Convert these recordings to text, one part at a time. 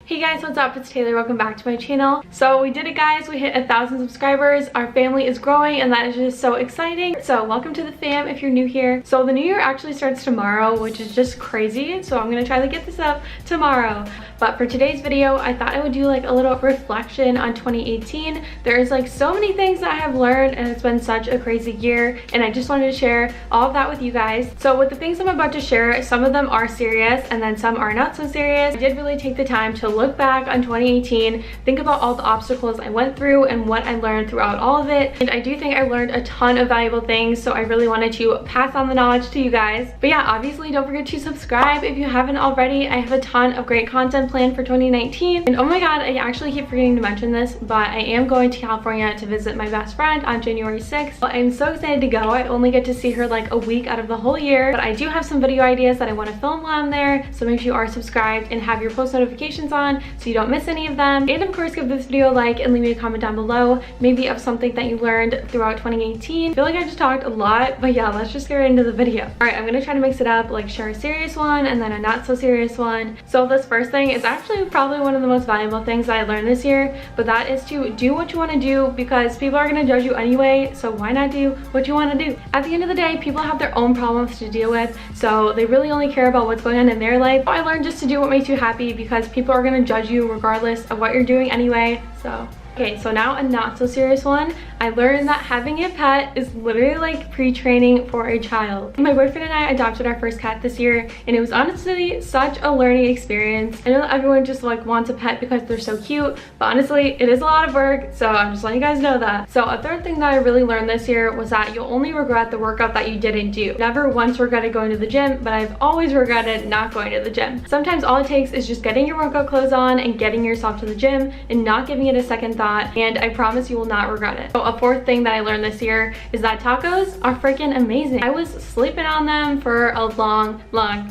Hey guys, what's up? It's Taylor. Welcome back to my channel. So we did it, guys. We hit 1,000 subscribers. Our family is growing and that is just so exciting. So welcome to the fam if you're new here. So the new year actually starts tomorrow, which is just crazy. So I'm gonna try to get this up tomorrow. But for today's video, I thought I would do like a little reflection on 2018. There's like so many things that I have learned and it's been such a crazy year. And I just wanted to share all of that with you guys. So with the things I'm about to share, some of them are serious and then some are not so serious. I did really take the time to look back on 2018, think about all the obstacles I went through and what I learned throughout all of it. And I do think I learned a ton of valuable things, so I really wanted to pass on the knowledge to you guys. But yeah, obviously don't forget to subscribe if you haven't already. I have a ton of great content planned for 2019. And oh my god, I actually keep forgetting to mention this, but I am going to California to visit my best friend on January 6th. Well, I'm so excited to go. I only get to see her like a week out of the whole year, but I do have some video ideas that I want to film while I'm there, so make sure you are subscribed and have your post notifications on so you don't miss any of them. And of course, give this video a like and leave me a comment down below, maybe of something that you learned throughout 2018. I feel like I just talked a lot, but yeah, let's just get right into the video. All right, I'm gonna try to mix it up, like share a serious one and then a not so serious one. So this first thing is actually probably one of the most valuable things that I learned this year, but that is to do what you want to do, because people are gonna judge you anyway, so why not do what you want to do? At the end of the day, people have their own problems to deal with, so they really only care about what's going on in their life. I learned just to do what makes you happy, because people are gonna judge you regardless of what you're doing anyway. So okay, so now a not so serious one. I learned that having a pet is literally like pre-training for a child. My boyfriend and I adopted our first cat this year, and it was honestly such a learning experience. I know that everyone just like wants a pet because they're so cute, but honestly, it is a lot of work, so I'm just letting you guys know that. So a third thing that I really learned this year was that you'll only regret the workout that you didn't do. Never once regretted going to the gym, but I've always regretted not going to the gym. Sometimes all it takes is just getting your workout clothes on and getting yourself to the gym and not giving it a second thought, and I promise you will not regret it. So a fourth thing that I learned this year is that tacos are freaking amazing. I was sleeping on them for a long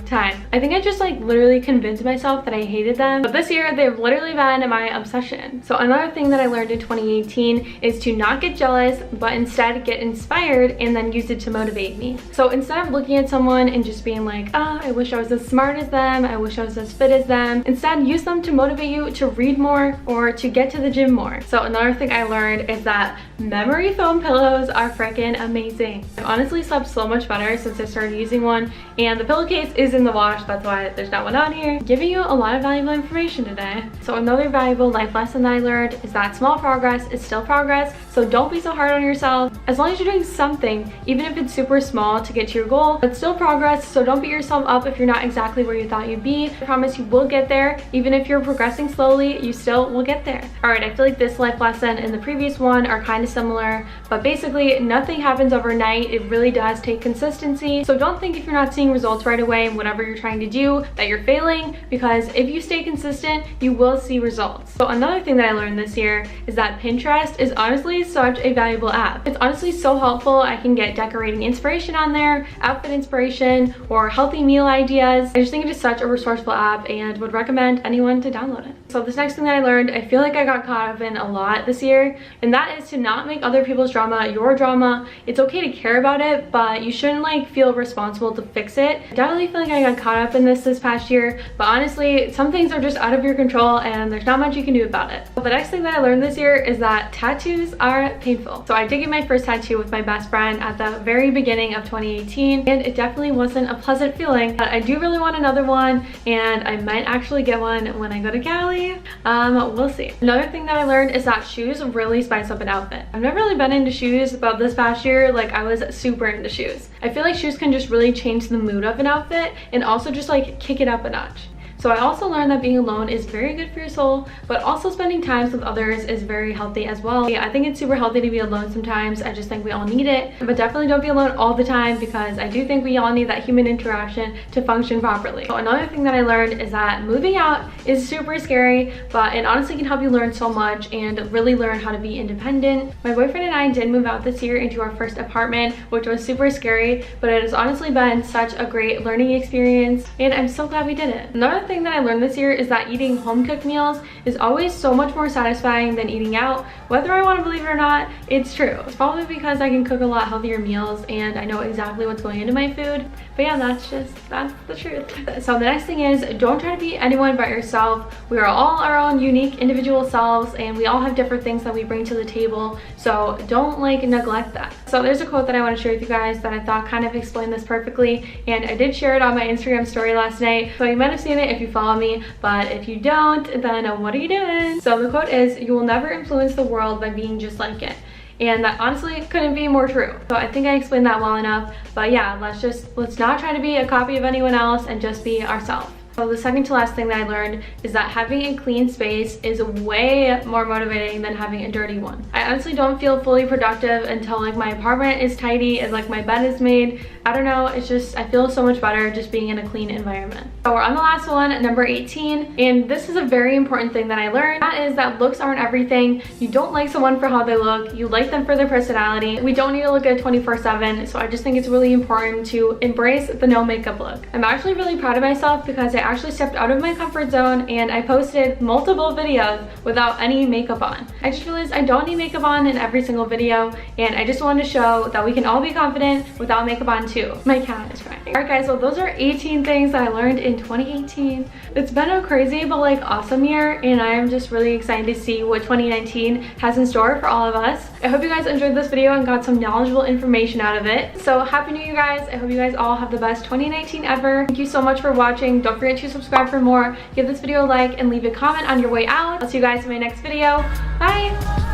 time. I think I just like literally convinced myself that I hated them, but this year they've literally been my obsession. So another thing that I learned in 2018 is to not get jealous, but instead get inspired and then use it to motivate me. So instead of looking at someone and just being like, oh, I wish I was as smart as them, I wish I was as fit as them, instead use them to motivate you to read more or to get to the gym more. So another thing I learned is that memory foam pillows are freaking amazing. I've honestly slept so much better since I started using one, and the pillowcase is in the wash, that's why there's not one on here. Giving you a lot of valuable information today. So another valuable life lesson that I learned is that small progress is still progress, so don't be so hard on yourself. As long as you're doing something, even if it's super small to get to your goal, it's still progress, so don't beat yourself up if you're not exactly where you thought you'd be. I promise you will get there. Even if you're progressing slowly, you still will get there. All right, I feel like this life lesson and the previous one are kind of similar, but basically nothing happens overnight. It really does take consistency. So don't think if you're not seeing results right away in whatever you're trying to do that you're failing, because if you stay consistent, you will see results. So another thing that I learned this year is that Pinterest is honestly such a valuable app. It's honestly so helpful. I can get decorating inspiration on there, outfit inspiration, or healthy meal ideas. I just think it is such a resourceful app and would recommend anyone to download it. So this next thing that I learned, I feel like I got caught up in a lot this year, and that is to not make other people's drama your drama. It's okay to care about it, but you shouldn't like feel responsible to fix it. I definitely feel like I got caught up in this past year, but honestly, some things are just out of your control and there's not much you can do about it. But the next thing that I learned this year is that tattoos are painful. So I did get my first tattoo with my best friend at the very beginning of 2018, and it definitely wasn't a pleasant feeling, but I do really want another one, and I might actually get one when I go to Cali. We'll see. Another thing that I learned is that shoes really spice up an outfit. I've never really been into shoes, but this past year, like I was super into shoes. I feel like shoes can just really change the mood of an outfit and also just like kick it up a notch. So I also learned that being alone is very good for your soul, but also spending time with others is very healthy as well. Yeah, I think it's super healthy to be alone sometimes. I just think we all need it, but definitely don't be alone all the time, because I do think we all need that human interaction to function properly. So another thing that I learned is that moving out is super scary, but it honestly can help you learn so much and really learn how to be independent. My boyfriend and I did move out this year into our first apartment, which was super scary, but it has honestly been such a great learning experience, and I'm so glad we did it. Another another thing that I learned this year is that eating home-cooked meals is always so much more satisfying than eating out. Whether I want to believe it or not, it's true. It's probably because I can cook a lot healthier meals and I know exactly what's going into my food. But yeah, that's the truth. So the next thing is, don't try to be anyone but yourself. We are all our own unique individual selves and we all have different things that we bring to the table. So don't like neglect that. So there's a quote that I want to share with you guys that I thought kind of explained this perfectly, and I did share it on my Instagram story last night. So you might have seen it if you follow me, but if you don't, then what are you doing? So the quote is, you will never influence the world by being just like it. And that honestly couldn't be more true. So I think I explained that well enough. But yeah, let's not try to be a copy of anyone else and just be ourselves. So the second to last thing that I learned is that having a clean space is way more motivating than having a dirty one. I honestly don't feel fully productive until like my apartment is tidy and like my bed is made. I don't know, it's just, I feel so much better just being in a clean environment. So we're on the last one, number 18, and this is a very important thing that I learned. That is that looks aren't everything. You don't like someone for how they look, you like them for their personality. We don't need to look good 24/7, so I just think it's really important to embrace the no makeup look. I'm actually really proud of myself because I actually stepped out of my comfort zone and I posted multiple videos without any makeup on. I just realized I don't need makeup on in every single video, and I just wanted to show that we can all be confident without makeup on too. My cat is crying. Alright guys, so those are 18 things that I learned in 2018. It's been a crazy but like awesome year, and I am just really excited to see what 2019 has in store for all of us. I hope you guys enjoyed this video and got some knowledgeable information out of it. So happy new year guys. I hope you guys all have the best 2019 ever. Thank you so much for watching. Don't forget to subscribe for more. Give this video a like and leave a comment on your way out. I'll see you guys in my next video. Bye!